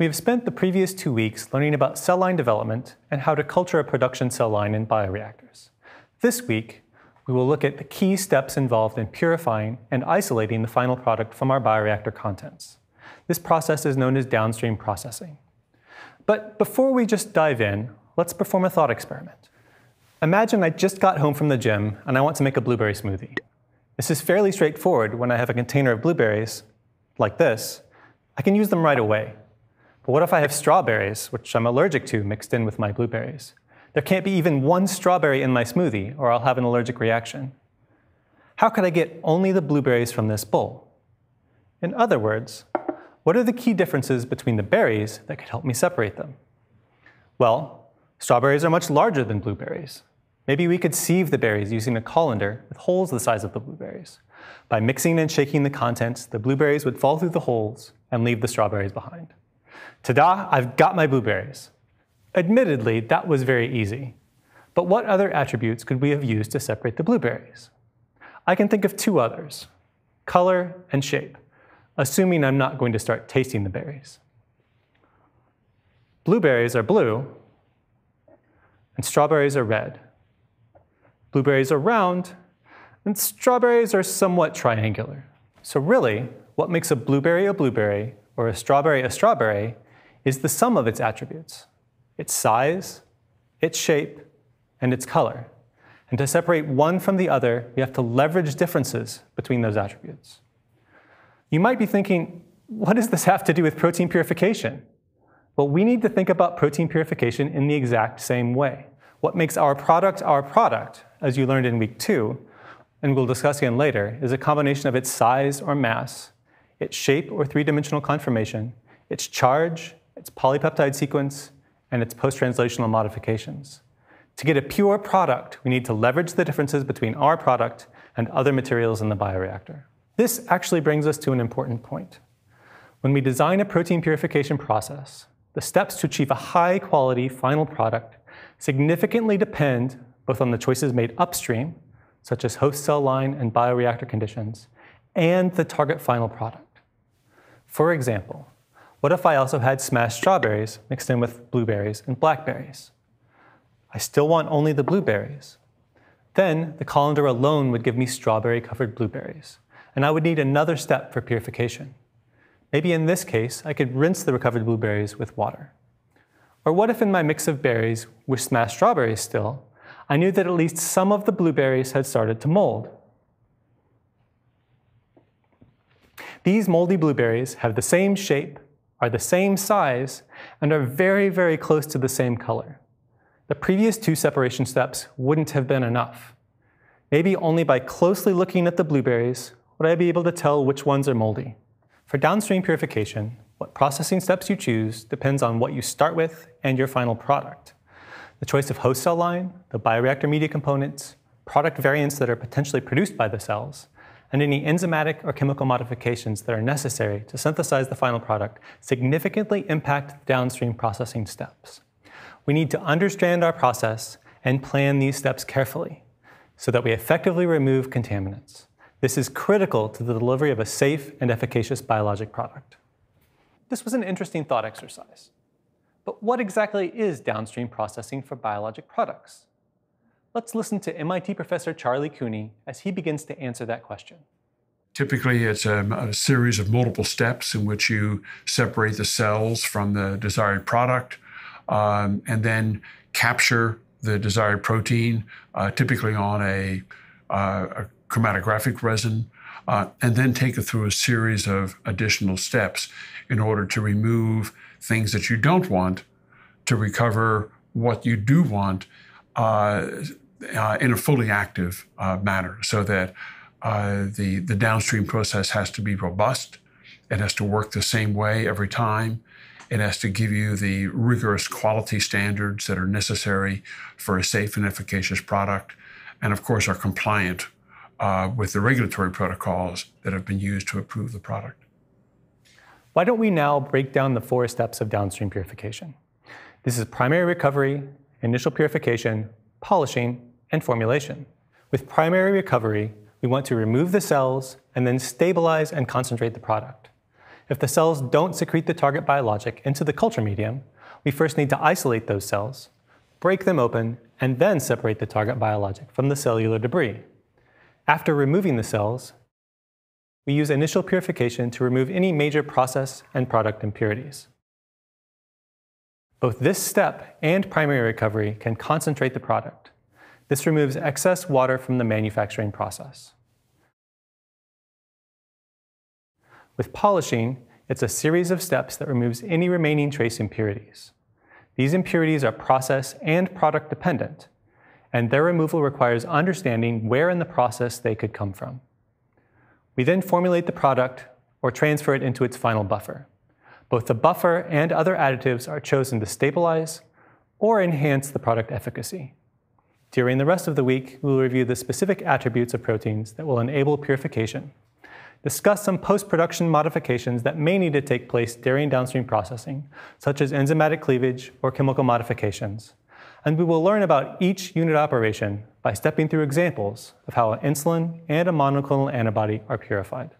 We have spent the previous 2 weeks learning about cell line development and how to culture a production cell line in bioreactors. This week, we will look at the key steps involved in purifying and isolating the final product from our bioreactor contents. This process is known as downstream processing. But before we just dive in, let's perform a thought experiment. Imagine I just got home from the gym and I want to make a blueberry smoothie. This is fairly straightforward when I have a container of blueberries, like this. I can use them right away. But what if I have strawberries, which I'm allergic to, mixed in with my blueberries? There can't be even one strawberry in my smoothie, or I'll have an allergic reaction. How could I get only the blueberries from this bowl? In other words, what are the key differences between the berries that could help me separate them? Well, strawberries are much larger than blueberries. Maybe we could sieve the berries using a colander with holes the size of the blueberries. By mixing and shaking the contents, the blueberries would fall through the holes and leave the strawberries behind. Ta-da, I've got my blueberries. Admittedly, that was very easy. But what other attributes could we have used to separate the blueberries? I can think of two others, color and shape, assuming I'm not going to start tasting the berries. Blueberries are blue, and strawberries are red. Blueberries are round, and strawberries are somewhat triangular. So really, what makes a blueberry or a strawberry is the sum of its attributes, its size, its shape, and its color. And to separate one from the other, we have to leverage differences between those attributes. You might be thinking, what does this have to do with protein purification? Well, we need to think about protein purification in the exact same way. What makes our product, as you learned in week 2, and we'll discuss again later, is a combination of its size or mass, its shape or three-dimensional conformation, its charge, its polypeptide sequence, and its post-translational modifications. To get a pure product, we need to leverage the differences between our product and other materials in the bioreactor. This actually brings us to an important point. When we design a protein purification process, the steps to achieve a high-quality final product significantly depend both on the choices made upstream, such as host cell line and bioreactor conditions, and the target final product. For example, what if I also had smashed strawberries mixed in with blueberries and blackberries? I still want only the blueberries. Then the colander alone would give me strawberry-covered blueberries, and I would need another step for purification. Maybe in this case, I could rinse the recovered blueberries with water. Or what if in my mix of berries with smashed strawberries still, I knew that at least some of the blueberries had started to mold? These moldy blueberries have the same shape, are the same size, and are very, very close to the same color. The previous 2 separation steps wouldn't have been enough. Maybe only by closely looking at the blueberries would I be able to tell which ones are moldy. For downstream purification, what processing steps you choose depends on what you start with and your final product. The choice of host cell line, the bioreactor media components, product variants that are potentially produced by the cells, and any enzymatic or chemical modifications that are necessary to synthesize the final product significantly impact downstream processing steps. We need to understand our process and plan these steps carefully so that we effectively remove contaminants. This is critical to the delivery of a safe and efficacious biologic product. This was an interesting thought exercise. But what exactly is downstream processing for biologic products? Let's listen to MIT professor Charlie Cooney as he begins to answer that question. Typically, it's a series of multiple steps in which you separate the cells from the desired product and then capture the desired protein, typically on a chromatographic resin, and then take it through a series of additional steps in order to remove things that you don't want, to recover what you do want in a fully active manner, so that the downstream process has to be robust. It has to work the same way every time. It has to give you the rigorous quality standards that are necessary for a safe and efficacious product, and of course are compliant with the regulatory protocols that have been used to approve the product. Why don't we now break down the 4 steps of downstream purification? This is primary recovery, initial purification, polishing, and formulation. With primary recovery, we want to remove the cells and then stabilize and concentrate the product. If the cells don't secrete the target biologic into the culture medium, we first need to isolate those cells, break them open, and then separate the target biologic from the cellular debris. After removing the cells, we use initial purification to remove any major process and product impurities. Both this step and primary recovery can concentrate the product. This removes excess water from the manufacturing process. With polishing, it's a series of steps that removes any remaining trace impurities. These impurities are process and product dependent, and their removal requires understanding where in the process they could come from. We then formulate the product or transfer it into its final buffer. Both the buffer and other additives are chosen to stabilize or enhance the product efficacy. During the rest of the week, we will review the specific attributes of proteins that will enable purification, discuss some post-production modifications that may need to take place during downstream processing, such as enzymatic cleavage or chemical modifications, and we will learn about each unit operation by stepping through examples of how insulin and a monoclonal antibody are purified.